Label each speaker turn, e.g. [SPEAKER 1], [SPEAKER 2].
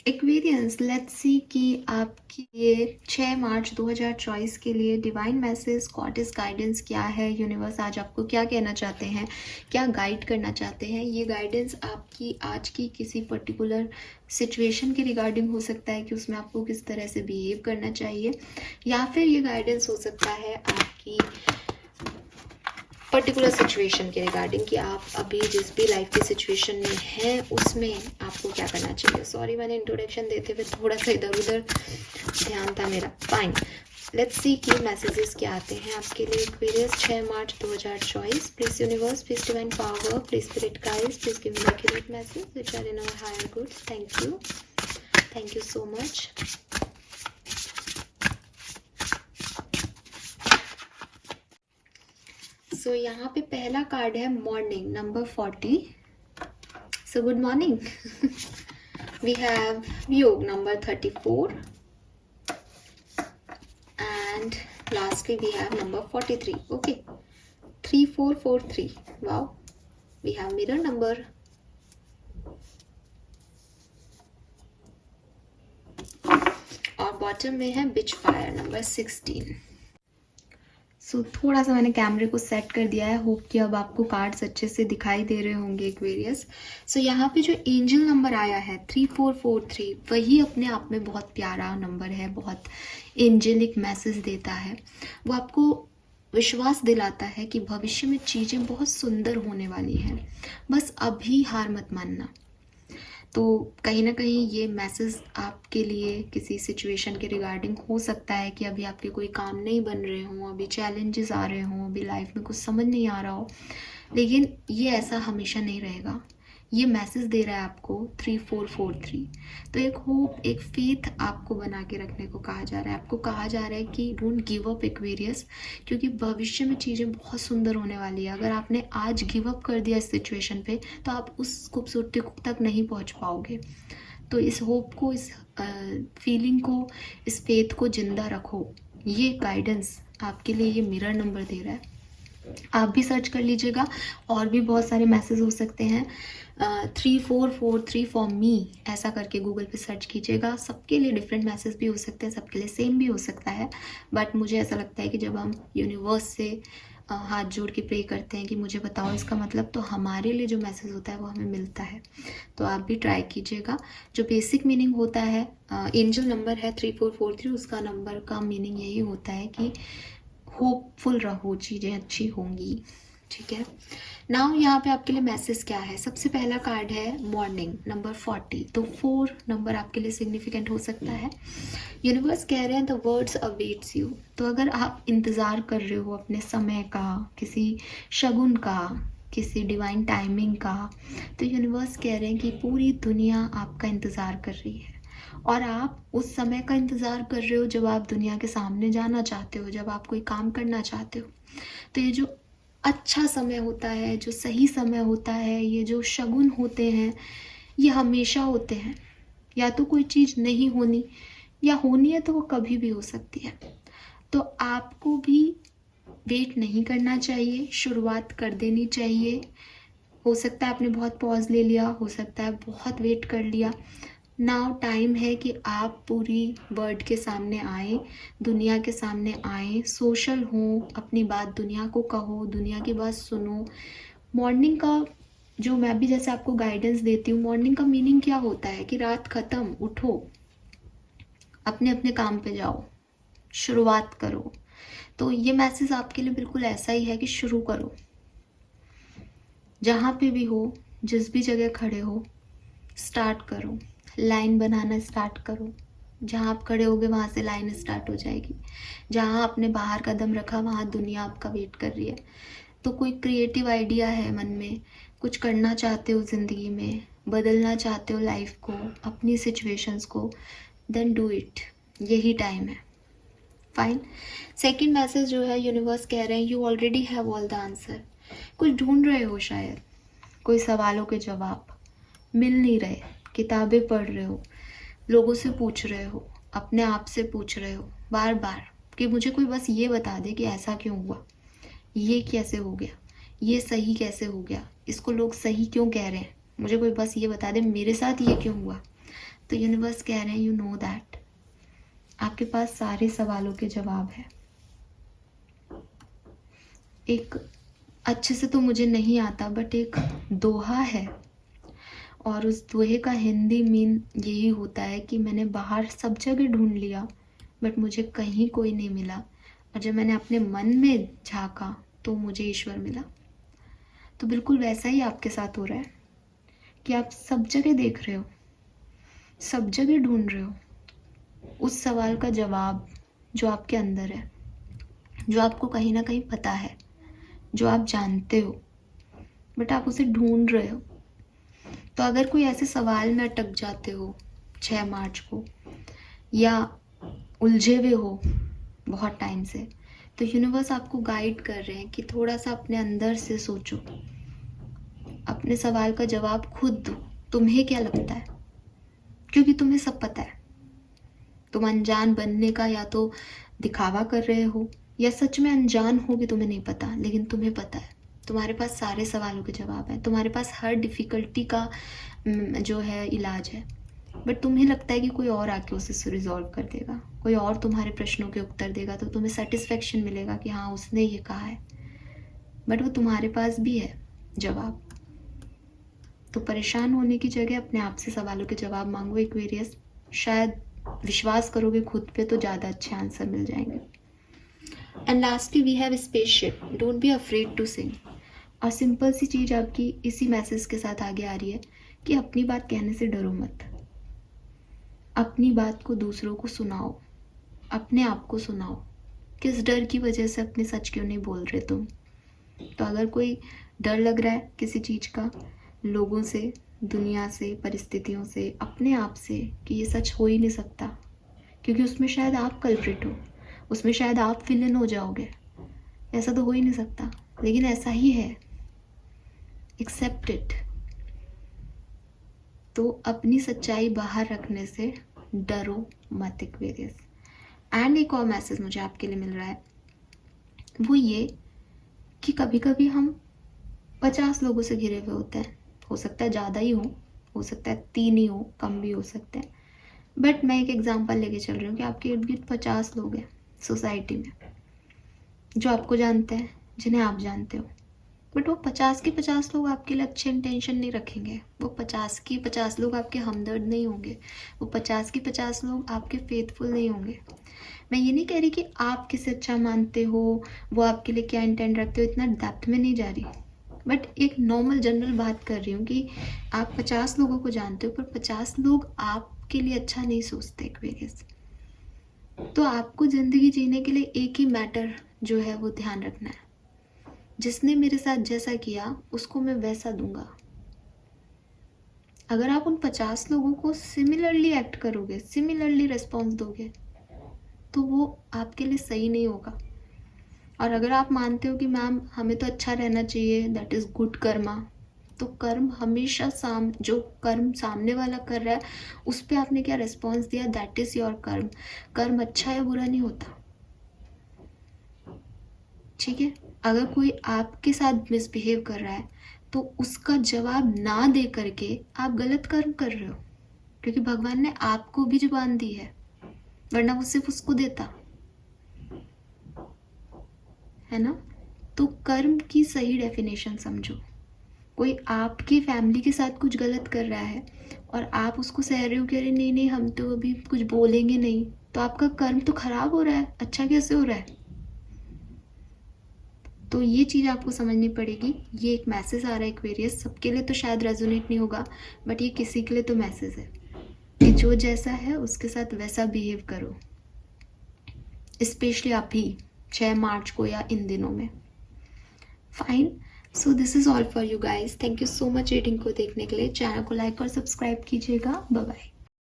[SPEAKER 1] Aquarians, let's see कि आपके लिए 6 मार्च 2024 के लिए डिवाइन मैसेज, गॉडेस गाइडेंस क्या है। यूनिवर्स आज आपको क्या कहना चाहते हैं, क्या गाइड करना चाहते हैं। ये गाइडेंस आपकी आज की किसी पर्टिकुलर सिचुएशन के रिगार्डिंग हो सकता है कि उसमें आपको किस तरह से बिहेव करना चाहिए, या फिर ये गाइडेंस हो सकता है आपकी पर्टिकुलर सिचुएशन के रिगार्डिंग कि आप अभी जिस भी लाइफ की सिचुएशन में हैं उसमें आपको क्या करना चाहिए। सॉरी, मैंने इंट्रोडक्शन देते हुए थोड़ा सा इधर उधर ध्यान था मेरा। फाइन, लेट्स सी कि मैसेजेस क्या आते हैं आपके लिए Aquarius 6 March 2024। Please universe, please divine power, please spirit guides, please give me accurate message which are in our higher goods. Thank you so much. So यहाँ पे पहला कार्ड है morning, number 40। So good morning. We have योग, number 34, and lastly we have number 43. Okay, 3443. Wow, we have mirror number. और bottom में है बिच fire, number 16। सो थोड़ा सा मैंने कैमरे को सेट कर दिया है, होप कि अब आपको कार्ड्स अच्छे से दिखाई दे रहे होंगे एक्वेरियस। सो यहाँ पे जो एंजल नंबर आया है 3443, वही अपने आप में बहुत प्यारा नंबर है, बहुत एंजेलिक मैसेज देता है। वो आपको विश्वास दिलाता है कि भविष्य में चीज़ें बहुत सुंदर होने वाली हैं, बस अभी हार मत मानना। तो कहीं ना कहीं ये मैसेज आपके लिए किसी सिचुएशन के रिगार्डिंग हो सकता है कि अभी आपके कोई काम नहीं बन रहे हों, अभी चैलेंजेस आ रहे हों, अभी लाइफ में कुछ समझ नहीं आ रहा हो, लेकिन ये ऐसा हमेशा नहीं रहेगा। ये मैसेज दे रहा है आपको 3443। तो एक होप, एक फेथ आपको बना के रखने को कहा जा रहा है। आपको कहा जा रहा है कि डोंट गिव अप एक्वेरियस, क्योंकि भविष्य में चीज़ें बहुत सुंदर होने वाली है। अगर आपने आज गिव अप कर दिया इस सिचुएशन पे, तो आप उस खूबसूरती तक नहीं पहुंच पाओगे। तो इस होप को, इस फीलिंग को, इस फेथ को जिंदा रखो। ये गाइडेंस आपके लिए ये मिरर नंबर दे रहा है। आप भी सर्च कर लीजिएगा, और भी बहुत सारे मैसेज हो सकते हैं। 3443 फॉर मी ऐसा करके गूगल पे सर्च कीजिएगा। सबके लिए डिफरेंट मैसेज भी हो सकते हैं, सबके लिए सेम भी हो सकता है, बट मुझे ऐसा लगता है कि जब हम यूनिवर्स से हाथ जोड़ के प्रे करते हैं कि मुझे बताओ इसका मतलब, तो हमारे लिए जो मैसेज होता है वो हमें मिलता है। तो आप भी ट्राई कीजिएगा। जो बेसिक मीनिंग होता है, एंजल नंबर है 3443, उसका नंबर का मीनिंग यही होता है कि होपफुल रहो, चीज़ें अच्छी होंगी। ठीक है, नाउ यहाँ पे आपके लिए मैसेज क्या है। सबसे पहला कार्ड है मॉर्निंग, नंबर 40। तो 4 नंबर आपके लिए सिग्निफिकेंट हो सकता है। यूनिवर्स कह रहे हैं द वर्ड्स अवेट्स यू। तो अगर आप इंतज़ार कर रहे हो अपने समय का, किसी शगुन का, किसी डिवाइन टाइमिंग का, तो यूनिवर्स कह रहे हैं कि पूरी दुनिया आपका इंतज़ार कर रही है, और आप उस समय का इंतज़ार कर रहे हो जब आप दुनिया के सामने जाना चाहते हो, जब आप कोई काम करना चाहते हो। तो ये जो अच्छा समय होता है, जो सही समय होता है, ये जो शगुन होते हैं, ये हमेशा होते हैं। या तो कोई चीज़ नहीं होनी, या होनी है तो वो कभी भी हो सकती है। तो आपको भी वेट नहीं करना चाहिए, शुरुआत कर देनी चाहिए। हो सकता है आपने बहुत पॉज ले लिया, हो सकता है बहुत वेट कर लिया। नाउ टाइम है कि आप पूरी वर्ल्ड के सामने आए, दुनिया के सामने आए, सोशल हो, अपनी बात दुनिया को कहो, दुनिया की बात सुनो। मॉर्निंग का जो मैं भी जैसे आपको गाइडेंस देती हूँ, मॉर्निंग का मीनिंग क्या होता है कि रात ख़त्म, उठो, अपने अपने काम पे जाओ, शुरुआत करो। तो ये मैसेज आपके लिए बिल्कुल ऐसा ही है कि शुरू करो। जहाँ पे भी हो, जिस भी जगह खड़े हो, स्टार्ट करो, लाइन बनाना स्टार्ट करो। जहाँ आप खड़े होगे वहाँ से लाइन स्टार्ट हो जाएगी। जहाँ आपने बाहर कदम रखा वहाँ दुनिया आपका वेट कर रही है। तो कोई क्रिएटिव आइडिया है मन में, कुछ करना चाहते हो ज़िंदगी में, बदलना चाहते हो लाइफ को, अपनी सिचुएशंस को, देन डू इट। यही टाइम है। फाइन। सेकंड मैसेज जो है, यूनिवर्स कह रहे हैं you already have all the answer. कुछ ढूंढ रहे हो, शायद कोई सवालों के जवाब मिल नहीं रहे, किताबें पढ़ रहे हो, लोगों से पूछ रहे हो, अपने आप से पूछ रहे हो बार बार कि मुझे कोई बस ये बता दे कि ऐसा क्यों हुआ, ये कैसे हो गया, ये सही कैसे हो गया, इसको लोग सही क्यों कह रहे हैं, मुझे कोई बस ये बता दे मेरे साथ ये क्यों हुआ। तो यूनिवर्स कह रहे हैं यू नो दैट आपके पास सारे सवालों के जवाब है। एक अच्छे से तो मुझे नहीं आता बट एक दोहा है और उस दोहे का हिंदी मीन यही होता है कि मैंने बाहर सब जगह ढूंढ लिया बट मुझे कहीं कोई नहीं मिला, और जब मैंने अपने मन में झांका तो मुझे ईश्वर मिला। तो बिल्कुल वैसा ही आपके साथ हो रहा है कि आप सब जगह देख रहे हो, सब जगह ढूंढ रहे हो उस सवाल का जवाब जो आपके अंदर है, जो आपको कहीं ना कहीं पता है, जो आप जानते हो बट आप उसे ढूंढ रहे हो। तो अगर कोई ऐसे सवाल में अटक जाते हो 6 मार्च को या उलझे हुए हो बहुत टाइम से, तो यूनिवर्स आपको गाइड कर रहे हैं कि थोड़ा सा अपने अंदर से सोचो, अपने सवाल का जवाब खुद दो। तुम्हें क्या लगता है? क्योंकि तुम्हें सब पता है। तुम अनजान बनने का या तो दिखावा कर रहे हो या सच में अनजान हो कि तुम्हें नहीं पता, लेकिन तुम्हें पता है। तुम्हारे पास सारे सवालों के जवाब हैं, तुम्हारे पास हर डिफ़िकल्टी का जो है इलाज है, बट तुम्हें लगता है कि कोई और आके उसे रिजॉल्व कर देगा, कोई और तुम्हारे प्रश्नों के उत्तर देगा, तो तुम्हें सेटिस्फेक्शन मिलेगा कि हाँ उसने ये कहा है, बट वो तुम्हारे पास भी है जवाब। तो परेशान होने की जगह अपने आप से सवालों के जवाब मांगो एक्वेरियस, शायद विश्वास करोगे खुद पे तो ज़्यादा अच्छे आंसर मिल जाएंगे। And lastly we have spaceship, don't be afraid to sing. और सिंपल सी चीज़ आपकी इसी मैसेज के साथ आगे आ रही है कि अपनी बात कहने से डरो मत, अपनी बात को दूसरों को सुनाओ, अपने आप को सुनाओ। किस डर की वजह से अपने सच क्यों नहीं बोल रहे तुम? तो अगर कोई डर लग रहा है किसी चीज़ का, लोगों से, दुनिया से, परिस्थितियों से, अपने आप से, कि ये सच हो ही नहीं सकता क्योंकि उसमें शायद आप कल्प्रिट हो, उसमें शायद आप विलन हो जाओगे, ऐसा तो हो ही नहीं सकता, लेकिन ऐसा ही है, एक्सेप्ट इट। तो अपनी सच्चाई बाहर रखने से डरो मत एक्वेरियस। एंड एक और मैसेज मुझे आपके लिए मिल रहा है, वो ये कि कभी कभी हम 50 लोगों से घिरे हुए होते हैं, हो सकता है ज़्यादा ही हो सकता है 3 ही हो, कम भी हो सकते हैं, बट मैं एक एग्जांपल लेके चल रही हूँ कि आपके इर्द गिर्द 50 लोग हैं सोसाइटी में जो आपको जानते हैं, जिन्हें आप जानते हो, बट वो 50 के 50 लोग आपके लिए अच्छे इंटेंशन नहीं रखेंगे, वो 50 की 50 लोग आपके हमदर्द नहीं होंगे, वो 50 की 50 लोग आपके फेथफुल नहीं होंगे। मैं ये नहीं कह रही कि आप किसे अच्छा मानते हो, वो आपके लिए क्या इंटेंट रखते हो, इतना डेप्थ में नहीं जा रही, बट एक नॉर्मल जनरल बात कर रही हूँ कि आप 50 लोगों को जानते हो पर 50 लोग आपके लिए अच्छा नहीं सोचते एक्वेरियस। तो आपको ज़िंदगी जीने के लिए एक ही मैटर जो है वो ध्यान रखना है, जिसने मेरे साथ जैसा किया उसको मैं वैसा दूंगा। अगर आप उन 50 लोगों को सिमिलरली एक्ट करोगे, सिमिलरली रिस्पॉन्स दोगे, तो वो आपके लिए सही नहीं होगा। और अगर आप मानते हो कि मैम हमें तो अच्छा रहना चाहिए, दैट इज़ गुड कर्मा, तो कर्म हमेशा जो कर्म सामने वाला कर रहा है उस पर आपने क्या रिस्पॉन्स दिया, दैट इज़ योर कर्म। कर्म अच्छा या बुरा नहीं होता, ठीक है? अगर कोई आपके साथ मिसबिहेव कर रहा है तो उसका जवाब ना दे करके आप गलत कर्म कर रहे हो, क्योंकि भगवान ने आपको भी जुबान दी है, वरना वो सिर्फ उसको देता है ना। तो कर्म की सही डेफिनेशन समझो। कोई आपकी फैमिली के साथ कुछ गलत कर रहा है और आप उसको सह रहे हो कि अरे नहीं नहीं हम तो अभी कुछ बोलेंगे नहीं, तो आपका कर्म तो खराब हो रहा है, अच्छा कैसे हो रहा है? तो ये चीज़ आपको समझनी पड़ेगी। ये एक मैसेज आ रहा है एक्वेरियस, सबके लिए तो शायद रेजोनेट नहीं होगा, बट ये किसी के लिए तो मैसेज है कि जो जैसा है उसके साथ वैसा बिहेव करो, स्पेशली अभी 6 मार्च को या इन दिनों में। Fine, so this is all for you guys. Thank you so much reading को देखने के लिए। चैनल को लाइक और सब्सक्राइब कीजिएगा। Bye bye.